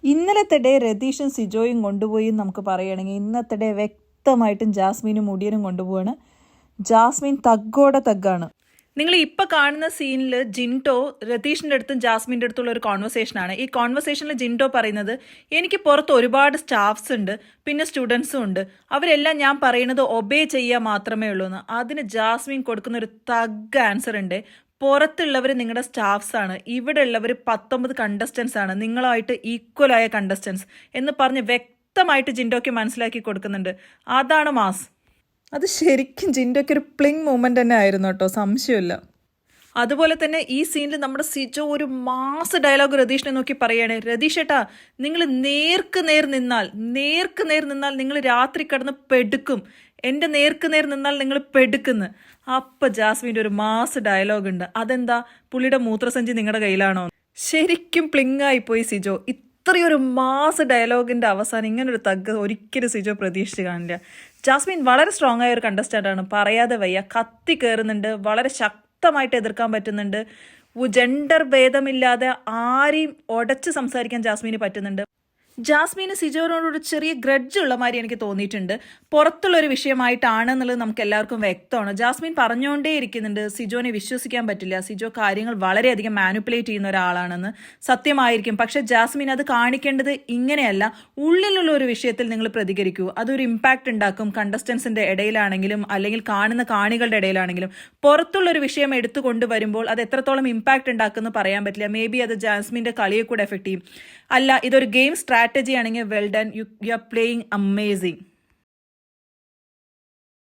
ഇന്നലത്തെ ഡേ രതീഷും സിജോയും കൊണ്ടുപോയി നമുക്ക് പറയുകയാണെങ്കിൽ ഇന്നത്തെ ഡേ വ്യക്തമായിട്ടും ജാസ്മിനും മുടിയനും കൊണ്ടുപോവാണ്. ജാസ്മിൻ തഗ്ഗോടെ തഗ്ഗാണ്. നിങ്ങൾ ഇപ്പോൾ കാണുന്ന സീനിൽ ജിൻഡോ രതീഷിൻ്റെ അടുത്തും ജാസ്മിൻ്റെ അടുത്തുള്ള ഒരു കോൺവെർസേഷനാണ്. ഈ കോൺവെർസേഷനിൽ ജിൻഡോ പറയുന്നത്, എനിക്ക് പുറത്ത് ഒരുപാട് സ്റ്റാഫ്സ് ഉണ്ട്, പിന്നെ സ്റ്റുഡൻസും ഉണ്ട്, അവരെല്ലാം ഞാൻ പറയുന്നത് ഒബേ ചെയ്യുക മാത്രമേ ഉള്ളൂ എന്ന്. അതിന് ജാസ്മിൻ കൊടുക്കുന്ന ഒരു തഗ് ആൻസർ ഉണ്ട്. പുറത്തുള്ളവർ നിങ്ങളുടെ സ്റ്റാഫ്സ് ആണ്, ഇവിടെ ഉള്ളവർ 19 കണ്ടസ്റ്റൻസ് ആണ്, നിങ്ങളായിട്ട് ഈക്വലായ കണ്ടസ്റ്റൻസ് എന്ന് പറഞ്ഞ് വ്യക്തമായിട്ട് ജിൻഡോയ്ക്ക് മനസ്സിലാക്കി കൊടുക്കുന്നുണ്ട്. അതാണ് മാസ്. അത് ശരിക്കും ജിൻഡോയ്ക്ക് ഒരു പ്ലിങ് മൂമെന്റ് തന്നെ ആയിരുന്നു കേട്ടോ, സംശയമില്ല. അതുപോലെ തന്നെ ഈ സീനിൽ നമ്മുടെ സിജോ ഒരു മാസ് ഡയലോഗ് രതീഷിനെ നോക്കി പറയാണ്, രതീഷ് ഏട്ടാ നിങ്ങൾ നേർക്ക് നേർ നിന്നാൽ നിങ്ങൾ രാത്രി കിടന്ന് പെടുക്കും, എൻ്റെ നേർക്ക് നേർ നിന്നാൽ നിങ്ങൾ പെടുക്കുന്നു. അപ്പം ജാസ്മിൻ്റെ ഒരു മാസ് ഡയലോഗ് ഉണ്ട്. അതെന്താ, പുള്ളിയുടെ മൂത്രസഞ്ചി നിങ്ങളുടെ കയ്യിലാണോ? ശരിക്കും പ്ലിങ്ങായി പോയി സിജോ. ഇത്രയൊരു മാസ് ഡയലോഗിൻ്റെ അവസാനം ഇങ്ങനൊരു തഗ് ഒരിക്കലും സിജോ പ്രതീക്ഷിച്ച് കാണില്ല. ജാസ്മിൻ വളരെ സ്ട്രോങ് ആയ ഒരു കണ്ടസ്റ്റൻ്റ് ആണ്, പറയാതെ വയ്യ. കത്തി കയറുന്നുണ്ട്, വളരെ ശക്തമായിട്ട് എതിർക്കാൻ പറ്റുന്നുണ്ട്, ജെൻഡർ ഭേദമില്ലാതെ ആരെയും ഉടച്ച് സംസാരിക്കാൻ ജാസ്മിന് പറ്റുന്നുണ്ട്. ജാസ്മിന് സിജോനോടൊരു ചെറിയ ഗ്രഡ്ജ് ഉള്ള മാതിരി എനിക്ക് തോന്നിയിട്ടുണ്ട്. പുറത്തുള്ളൊരു വിഷയമായിട്ടാണ് എന്നുള്ളത് നമുക്ക് എല്ലാവർക്കും വ്യക്തമാണ്. ജാസ്മിൻ പറഞ്ഞുകൊണ്ടേ ഇരിക്കുന്നുണ്ട് സിജോനെ വിശ്വസിക്കാൻ പറ്റില്ല, സിജോ കാര്യങ്ങൾ വളരെയധികം മാനിപ്പുലേറ്റ് ചെയ്യുന്ന ഒരാളാണെന്ന്. സത്യമായിരിക്കും, പക്ഷെ ജാസ്മിൻ അത് കാണിക്കേണ്ടത് ഇങ്ങനെയല്ല. ഉള്ളിലുള്ള ഒരു വിഷയത്തിൽ നിങ്ങൾ പ്രതികരിക്കൂ, അതൊരു ഇമ്പാക്റ്റ് ഉണ്ടാക്കും. കണ്ടസ്റ്റൻസിന്റെ ഇടയിലാണെങ്കിലും അല്ലെങ്കിൽ കാണുന്ന കാണികളുടെ ഇടയിലാണെങ്കിലും പുറത്തുള്ളൊരു വിഷയം എടുത്തു കൊണ്ടുവരുമ്പോൾ അത് എത്രത്തോളം ഇമ്പാക്റ്റ് ഉണ്ടാക്കുമെന്ന് പറയാൻ പറ്റില്ല. മേ ബി അത് ജാസ്മിന്റെ കളിയെ കൂടെ എഫക്ട് ചെയ്യും. അല്ല, ഇതൊരു ഗെയിം സ്ട്രാറ്റജി ആണെങ്കിൽ well done, you are playing amazing.